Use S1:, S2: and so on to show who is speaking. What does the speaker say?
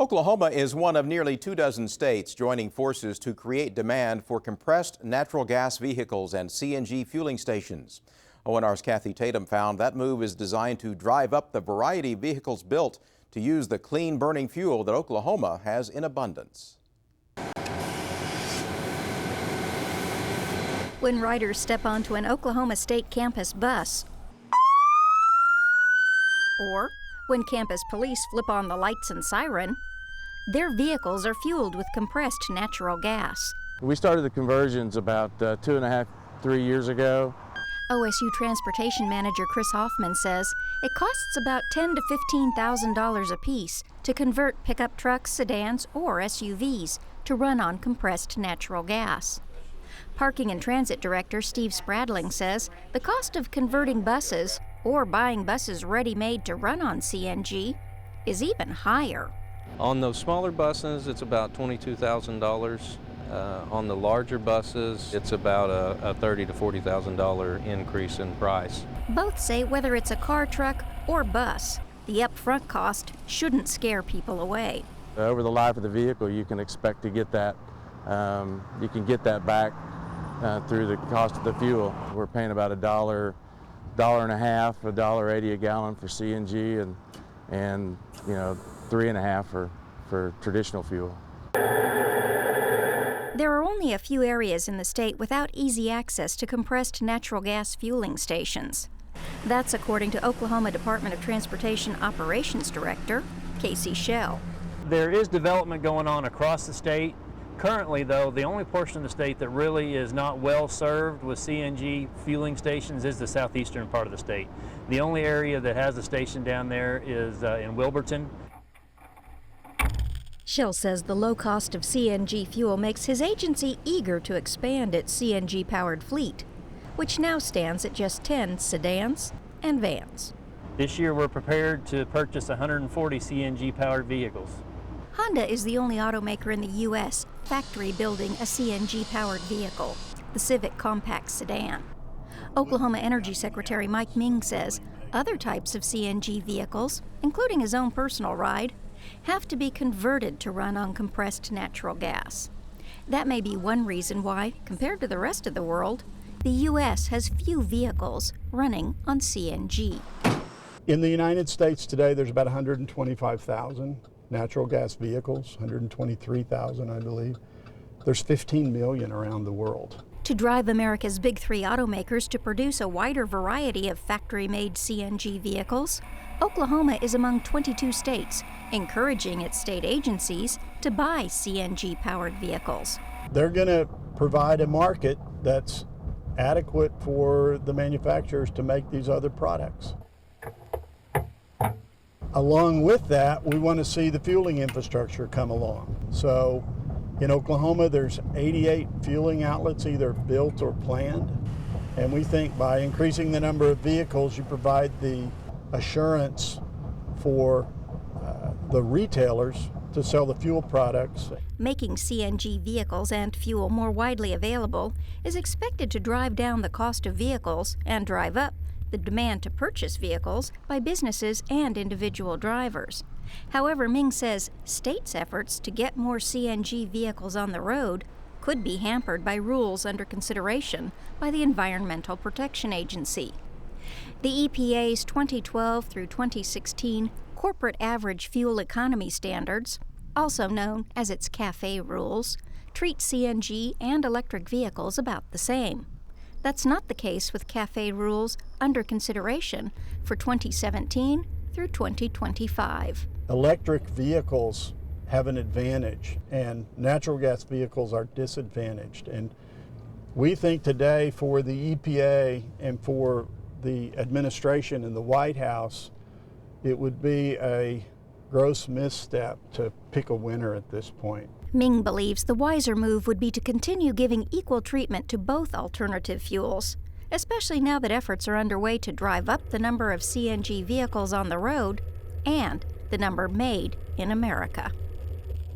S1: Oklahoma is one of nearly 24 states joining forces to create demand for compressed natural gas vehicles and CNG fueling stations. ONR's Kathy Tatum found that move is designed to drive up the variety of vehicles built to use the clean burning fuel that Oklahoma has in abundance.
S2: When riders step onto an Oklahoma State campus bus, or when campus police flip on the lights and siren, their vehicles are fueled with compressed natural gas.
S3: We started the conversions about 2.5, 3 years ago.
S2: OSU Transportation Manager Chris Hoffman says it costs about $10,000 to $15,000 apiece to convert pickup trucks, sedans, or SUVs to run on compressed natural gas. Parking and Transit Director Steve Spradling says the cost of converting buses or buying buses ready-made to run on CNG is even higher.
S4: On those smaller buses, it's about $22,000. On the larger buses, it's about a $30,000 to $40,000 increase in price.
S2: Both say whether it's a car, truck, or bus, the upfront cost shouldn't scare people away.
S3: Over the life of the vehicle, you can expect to get that. You can get that back through the cost of the fuel. We're paying about $1.50, $1.80 a gallon for CNG, and $3.50 for traditional fuel.
S2: There are only a few areas in the state without easy access to compressed natural gas fueling stations. That's according to Oklahoma Department of Transportation Operations Director Casey Schell.
S5: There is development going on across the state. Currently, though, the only portion of the state that really is not well served with CNG fueling stations is the southeastern part of the state. The only area that has a station down there is in Wilburton.
S2: Schell says the low cost of CNG fuel makes his agency eager to expand its CNG-powered fleet, which now stands at just 10 sedans and vans.
S5: This year we're prepared to purchase 140 CNG-powered vehicles.
S2: Honda is the only automaker in the U.S. factory building a CNG-powered vehicle, the Civic Compact Sedan. Oklahoma Energy Secretary Mike Ming says other types of CNG vehicles, including his own personal ride, have to be converted to run on compressed natural gas. That may be one reason why, compared to the rest of the world, the U.S. has few vehicles running on CNG.
S6: In the United States today, there's about 125,000 natural gas vehicles, 123,000, I believe. There's 15 million around the world.
S2: To drive America's big three automakers to produce a wider variety of factory-made CNG vehicles, Oklahoma is among 22 states, encouraging its state agencies to buy CNG-powered vehicles.
S6: They're going to provide a market that's adequate for the manufacturers to make these other products. Along with that, we want to see the fueling infrastructure come along. So in Oklahoma, there's 88 fueling outlets either built or planned. And we think by increasing the number of vehicles, you provide the assurance for the retailers to sell the fuel products.
S2: Making CNG vehicles and fuel more widely available is expected to drive down the cost of vehicles and drive up the demand to purchase vehicles by businesses and individual drivers. However, Ming says states' efforts to get more CNG vehicles on the road could be hampered by rules under consideration by the Environmental Protection Agency. The EPA's 2012 through 2016 Corporate Average Fuel Economy Standards, also known as its CAFE rules, treat CNG and electric vehicles about the same. That's not the case with CAFE rules under consideration for 2017 through 2025.
S6: Electric vehicles have an advantage, and natural gas vehicles are disadvantaged. And we think today for the EPA and for the administration in the White House, it would be a gross misstep to pick a winner at this point.
S2: Ming believes the wiser move would be to continue giving equal treatment to both alternative fuels, especially now that efforts are underway to drive up the number of CNG vehicles on the road and the number made in America.